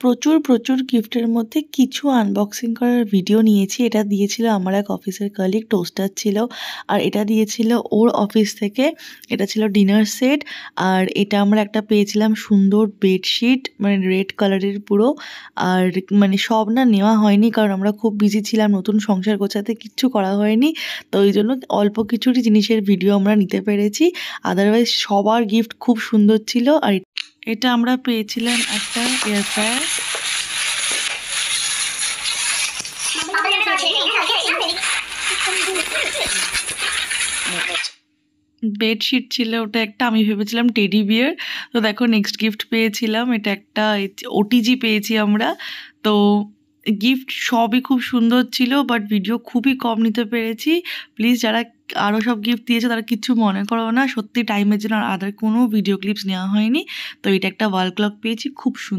প্রচুর গিফটের মধ্যে কিছু আনবক্সিং করার ভিডিও নিয়েছি। এটা দিয়েছিল আমার এক অফিসের কলিগ, টোস্টার ছিল। আর এটা দিয়েছিল ওর অফিস থেকে। এটা ছিল ডিনার সেট। আর এটা আমরা একটা পেয়েছিলাম সুন্দর বেডশিট, মানে রেড কালারের পুরো। আর মানে সব না নেওয়া হয়নি, কারণ আমরা খুব বিজি ছিলাম, নতুন সংসার গোছাতে কিচ্ছু করা হয়নি। তো ওই জন্য অল্প কিছুরই জিনিসের ভিডিও আমরা নিতে পেরেছি। আদারওয়াইজ সবার গিফট খুব সুন্দর ছিল। আর এটা আমরা পেয়েছিলাম একটা এয়ার ফ্রায়ার। বেডশিট ছিল ওটা একটা, আমি ভেবেছিলাম টেডি বিয়ার। তো দেখো নেক্সট গিফট পেয়েছিলাম, এটা একটা ওটিজি পেয়েছি আমরা। তো গিফট সবই খুব সুন্দর ছিল, বাট ভিডিও খুবই কম নিতে পেরেছি। প্লিজ যারা আরও সব গিফট দিয়েছে তারা কিচ্ছু মনে করো না, সত্যি টাইমের জন্য আর আদার কোনো ভিডিও ক্লিপস নেওয়া হয়নি। তো এটা একটা ওয়াল ক্লক পেয়েছি, খুব সুন্দর।